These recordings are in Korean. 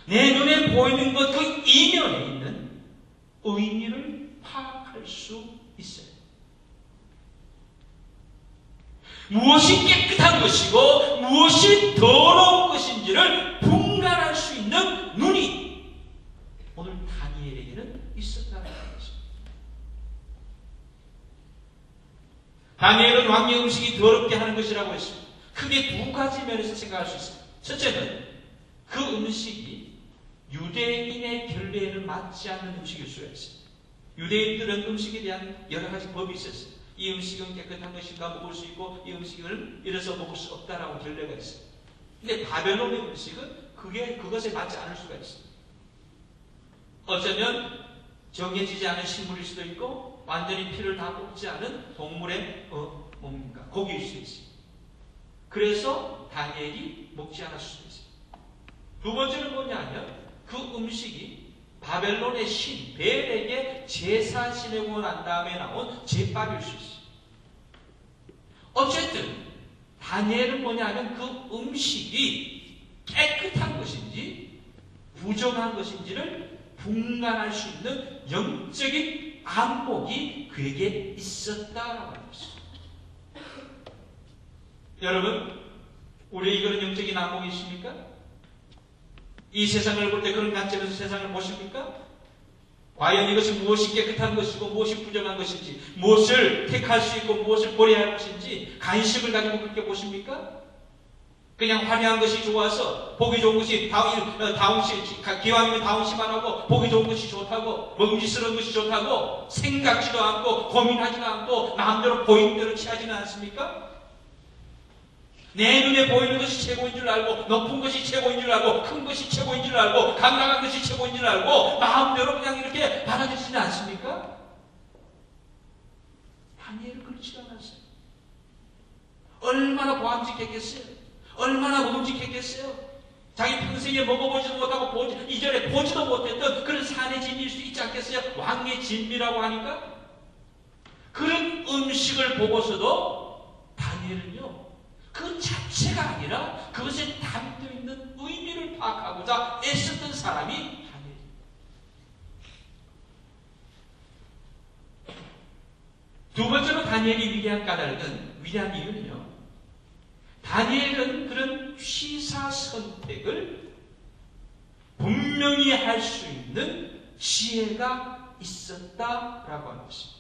내 눈에 보이는 것 그 이면에 있는 의미를 파악할 수 있어요. 무엇이 깨끗한 것이고 무엇이 더러운 것인지를 분간할 수 있는 눈이 오늘 다니엘에게는 있었다는 것입니다. 다니엘은 왕의 음식이 더럽게 하는 것이라고 했습니다. 크게 두 가지 면에서 생각할 수 있습니다. 첫째는 그 음식이 유대인의 결례에는 맞지 않는 음식일 수가 있습니다. 유대인들은 음식에 대한 여러 가지 법이 있었어요. 이 음식은 깨끗한 것인가 먹을 수 있고 이 음식을 이래서 먹을 수 없다라고 결례가 있어요. 근데 바벨론의 음식은 그것에 맞지 않을 수가 있어요. 어쩌면 정해지지 않은 식물일 수도 있고 완전히 피를 다 뽑지 않은 동물의 고기일 수도 있어요. 그래서 다니엘이 먹지 않았을 수도 있어요. 두 번째는 뭐냐면 그 음식이 바벨론의 신 벨에게 제사 지내고 난 다음에 나온 제밥일 수 있어요. 어쨌든 다니엘은 뭐냐면 그 음식이 깨끗한 것인지 부정한 것인지를 분간할 수 있는 영적인 안목이 그에게 있었다라고 하는 것입니다. 여러분, 우리의 그런 영적인 안목이 있습니까? 이 세상을 볼 때 그런 관점에서 세상을 보십니까? 과연 이것이 무엇이 깨끗한 것이고 무엇이 부정한 것인지, 무엇을 택할 수 있고 무엇을 버려야 할 것인지 관심을 가지고 그렇게 보십니까? 그냥 화려한 것이 좋아서 보기 좋은 것이 기왕이면 다운시만 하고 보기 좋은 것이 좋다고 먹음직스러운 것이 좋다고 생각지도 않고 고민하지도 않고 마음대로 보이는 대로 취하지는 않습니까? 내 눈에 보이는 것이 최고인 줄 알고 높은 것이 최고인 줄 알고 큰 것이 최고인 줄 알고 강력한 것이 최고인 줄 알고 마음대로 그냥 이렇게 받아들이지는 않습니까? 다니엘은 그렇지 않았어요. 얼마나 보암직했겠어요? 얼마나 먹음직했겠어요? 자기 평생에 먹어보지도 못하고 이전에 보지도 못했던 그런 산의 진미일 수 있지 않겠어요? 왕의 진미라고 하니까 그런 음식을 보고서도 다니엘은요 그 자체가 아니라 그것에 담겨있는 의미를 파악하고자 애썼던 사람이 다니엘입니다. 두 번째로 다니엘이 위대한 이유는요. 다니엘은 그런 취사 선택을 분명히 할 수 있는 지혜가 있었다라고 하는 것입니다.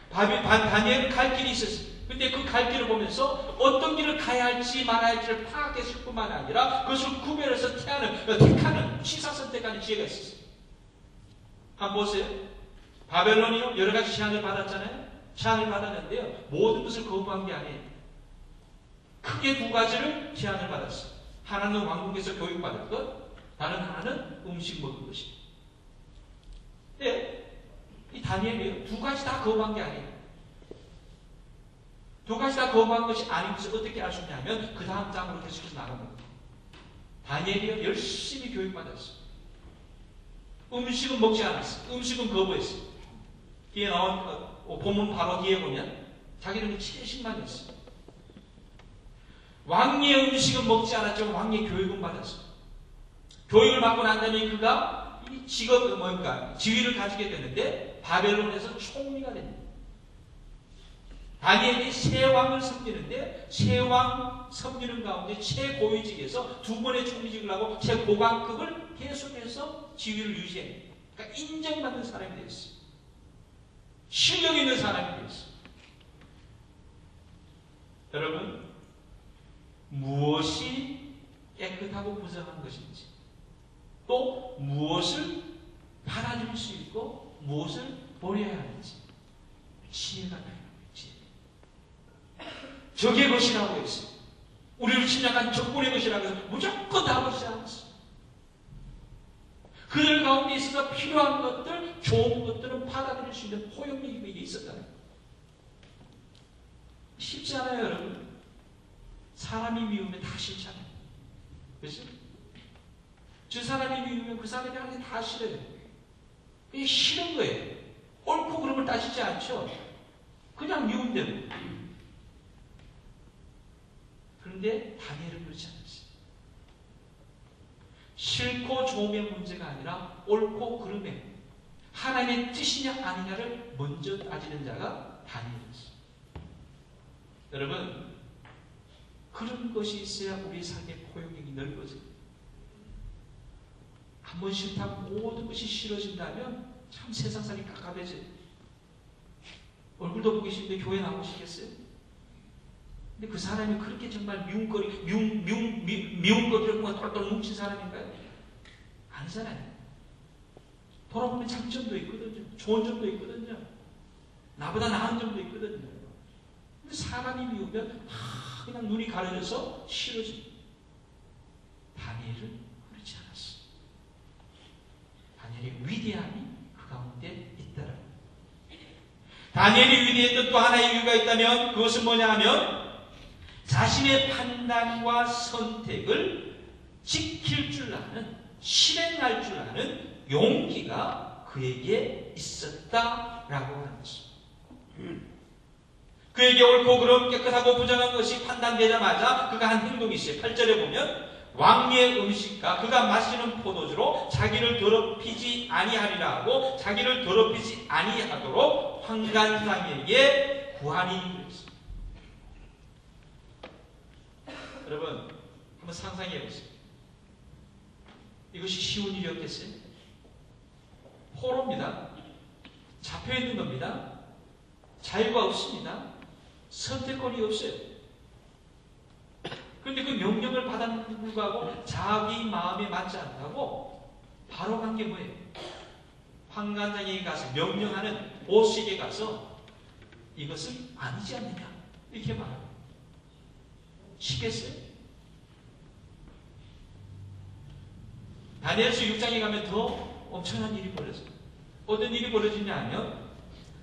다니엘은 갈 길이 있었습니다. 근데 그 갈 길을 보면서 어떤 길을 가야 할지 말아야 할지를 파악했을 뿐만 아니라 그것을 구별해서 택하는 취사 선택하는 지혜가 있었어요. 한번 보세요. 바벨론이요 여러 가지 제한을 받았잖아요. 제한을 받았는데요 모든 것을 거부한 게 아니에요. 크게 두 가지를 제한을 받았어요. 하나는 왕궁에서 교육받을 것, 다른 하나는 음식 먹을 것입니다. 근데 이 다니엘이요 두 가지 다 거부한 게 아니에요. 두 가지 다 거부한 것이 아닌 것을 어떻게 알 수 있냐면 그 다음 장으로 계속해서 나갑니다. 다니엘이요 열심히 교육받았어요. 음식은 먹지 않았어요. 음식은 거부했어요. 뒤에 나온 본문 바로 뒤에 보면 자기는 70만 했어요. 왕의 음식은 먹지 않았지만 왕의 교육은 받았어요. 교육을 받고 난 다음에 그가 이 지위를 가지게 되는데 바벨론에서 총리가 됩니다. 다니엘이 세 왕을 섬기는데 세 왕 섬기는 가운데 최고위직에서 두 번의 총리직을 하고 최고관급을 계속해서 지위를 유지해요. 그러니까 인정받는 사람이 되었어요. 실력 있는 사람이 되었어요. 여러분, 무엇이 깨끗하고 부정한 것인지 또 무엇을 받아들일 수 있고 무엇을 버려야 하는지 지혜가 필요합니다. 적의 것이라고 했어요. 우리를 침략한 적군의 것이라고 해서 무조건 다 버리지 않았어요. 그들 가운데 있어서 필요한 것들, 좋은 것들은 받아들일 수 있는 포용력이 그에게 있었다는 거예요. 쉽지 않아요, 여러분. 사람이 미우면 다 싫잖아요. 그렇죠? 저 사람이 미우면 그 사람이 하는 게 다 싫어요. 그게 싫은 거예요. 옳고 그름을 따지지 않죠. 그냥 미운 대로. 그런데 다니엘은 그렇지 않았어요. 싫고 좋음의 문제가 아니라 옳고 그름의 하나님의 뜻이냐 아니냐를 먼저 따지는 자가 다니엘이었어요. 여러분, 그런 것이 있어야 우리 삶의 포용력이 넓어져요. 한번 싫다고 모든 것이 싫어진다면 참 세상 살이 깝깝해져요. 얼굴도 보기 싫은데 교회 나오시겠어요? 근데 그 사람이 그렇게 정말 미움거리를 똘똘 뭉친 사람인가요? 아니잖아요. 돌아보면 장점도 있거든요. 좋은 점도 있거든요. 나보다 나은 점도 있거든요. 근데 사람이 미우면 그냥 눈이 가려져서 싫어집니다. 다니엘은 그렇지 않았어요. 다니엘의 위대함이 그 가운데 있더라. 다니엘이 위대했던 또 하나의 이유가 있다면 그것은 뭐냐 하면 자신의 판단과 선택을 지킬 줄 아는, 실행할 줄 아는 용기가 그에게 있었다라고 하는 것입니다. 그에게 옳고 그름 깨끗하고 부정한 것이 판단되자마자 그가 한 행동이 있어요. 8절에 보면 왕의 음식과 그가 마시는 포도주로 자기를 더럽히지 아니하리라 하고 자기를 더럽히지 아니하도록 환관상에게 구하니 그랬습니다. 여러분, 한번 상상해 보세요. 이것이 쉬운 일이었겠어요? 포로입니다. 잡혀있는 겁니다. 자유가 없습니다. 선택권이 없어요. 그런데 그 명령을 받았는데도 불구하고 자기 마음에 맞지 않다고 바로 간 게 뭐예요? 환관장에게 가서 명령하는 보스에게 가서 이것은 아니지 않느냐 이렇게 말합니다. 쉽겠어요? 다니엘서 6장에 가면 더 엄청난 일이 벌어져요. 어떤 일이 벌어지냐 하면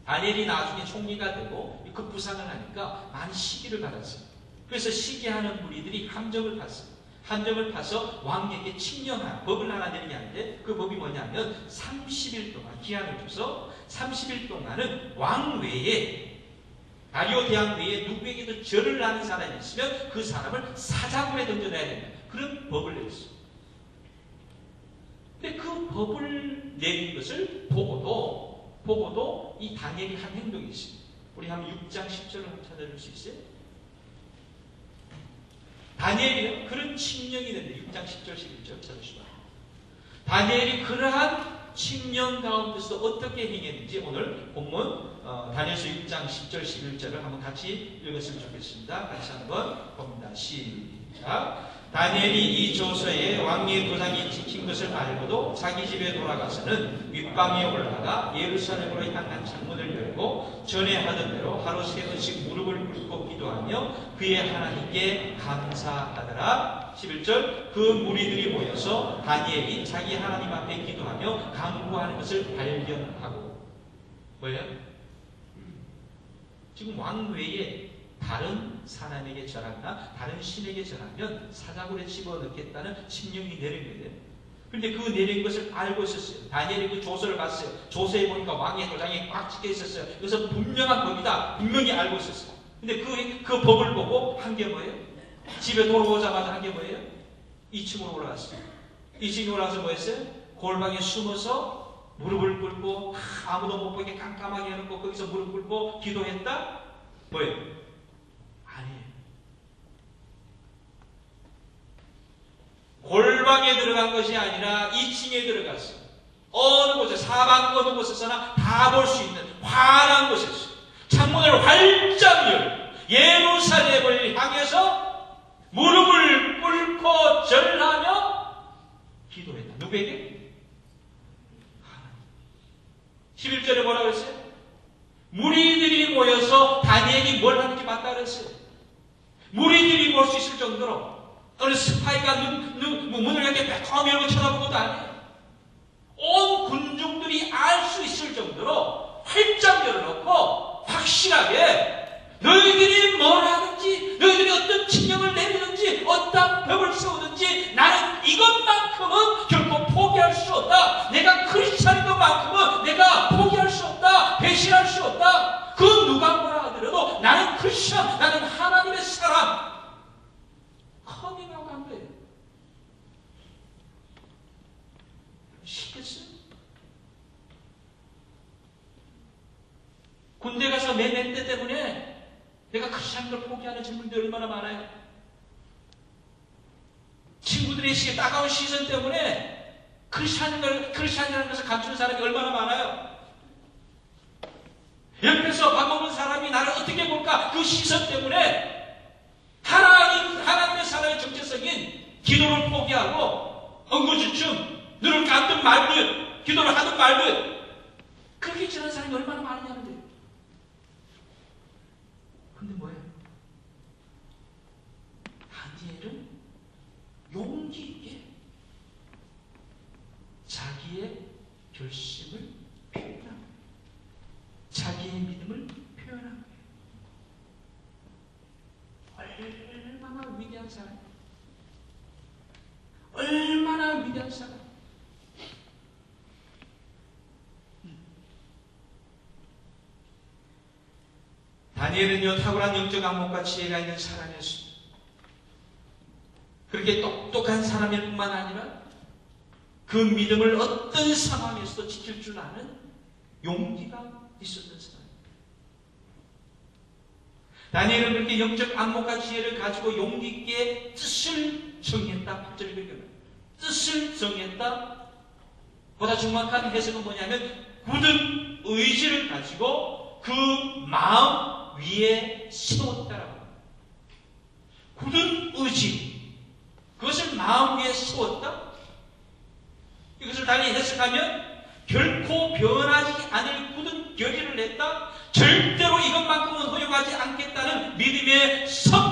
다니엘이 나중에 총리가 되고 그 부상을 하니까 많이 시기를 받았어요. 그래서 시기하는 무리들이 함정을 팠어요. 함정을 파서 왕에게 칙령한 법을 하나 내는 게 아닌데 그 법이 뭐냐면 30일 동안 기한을 줘서 30일 동안은 왕 외에 다리오 대왕 외에 누구에게도 절을 하는 사람이 있으면 그 사람을 사자굴에 던져놔야 된다. 그런 법을 내렸어요. 근데 그 법을 내린 것을 보고도 이 다니엘이 한 행동이 있습니다. 우리 한번 6장 10절을 한번 찾아줄 수 있어요? 다니엘이 그런 칙령이 있는데 6장 10절 11절 찾으시면 다니엘이 그러한 칙령 가운데서 어떻게 행했는지 오늘 본문 다니엘서 6장 10절 11절을 한번 같이 읽었으면 좋겠습니다. 같이 한번 봅니다. 시작. 다니엘이 이 조서에 왕의 도장이 찍힌 것을 알고도 자기 집에 돌아가서는 윗방에 올라가 예루살렘으로 향한 창문을 열고 전에 하던 대로 하루 3번씩 무릎을 꿇고 기도하며 그의 하나님께 감사하더라. 11절 그 무리들이 모여서 다니엘이 자기 하나님 앞에 기도하며 간구하는 것을 발견하고 뭐예요? 지금 왕 외에 다른 사람에게 절하거나 다른 신에게 절하면 사자굴에 집어넣겠다는 칙령이 내린 거예요. 그런데 그 내린 것을 알고 있었어요. 다니엘이 그 조서를 봤어요. 조서에 보니까 왕의 도장이 꽉 찍혀 있었어요. 그래서 분명한 법이다. 분명히 알고 있었어요. 근데 그 법을 보고 한 게 뭐예요? 집에 돌아오자마자 한 게 뭐예요? 2층으로 올라갔어요. 2층에 올라가서 뭐 했어요? 골방에 숨어서 무릎을 꿇고 아무도 못 보게 깜깜하게 해놓고 거기서 무릎 꿇고 기도했다? 뭐예요? 아니에요. 골방에 들어간 것이 아니라 2층에 들어갔어요. 어느 곳에 사방 어느 곳에서나 다 볼 수 있는 환한 곳에서 창문을 활짝 열고 예루살렘을 향해서 무릎을 꿇고 절하며 기도했다. 누구에게? 하나님. 11절에 뭐라고 했어요? 무리들이 모여서 다니엘이 뭘 하는지 봤다 그랬어요. 무리들이 볼 수 있을 정도로 어느 스파이가 문을 이렇게 빼꼼 열고 쳐다본 것도 아니에요. 온 군중들이 알 수 있을 정도로 활짝 열어놓고 확실하게 너희들이 뭘 하든지 너희들이 어떤 칙령을 내리든지 어떤 법을 세우든지 나는 이것만큼은 결코 포기할 수 없다. 내가 크리스찬인 것만큼은 내가 포기할 수 없다. 배신할 수 없다. 그 누가 뭐라 하더라도 나는 크리스찬, 나는 하나님의 사람. 커밍아웃 한 거예요. 내 멘트 때문에 내가 크리스찬인 걸 포기하는 젊은이들 얼마나 많아요. 친구들의 따가운 시선 때문에 크리스찬이라는 것을 감추는 사람이 얼마나 많아요. 옆에서 밥 먹는 사람이 나를 어떻게 볼까? 그 시선 때문에 하나님의 사람의 정체성인 기도를 포기하고 엉거주춤, 눈을 감든 말든 기도를 하든 말든 그렇게 지내는 사람이 얼마나 많으냐는데. 근데 뭐예요? 다니엘은 용기 있게 자기의 결심을 표현한 거예요. 자기의 믿음을 표현한 거예요. 얼마나 위대한 사람, 얼마나 위대한 사람. 다니엘은요, 탁월한 영적 안목과 지혜가 있는 사람이었습니다. 그렇게 똑똑한 사람일 뿐만 아니라 그 믿음을 어떤 상황에서도 지킬 줄 아는 용기가 있었던 사람입니다. 다니엘은 그렇게 영적 안목과 지혜를 가지고 용기 있게 뜻을 정했다. 8절에 그렇게 말합니다. 뜻을 정했다. 보다 정확한 해석은 뭐냐면 굳은 의지를 가지고 그 마음 위에 세웠다라고 합니다. 굳은 의지, 그것을 마음 위에 세웠다. 이것을 달리 해석하면 결코 변하지 않을 굳은 결의를 했다. 절대로 이것만큼은 허용하지 않겠다는 믿음의 섭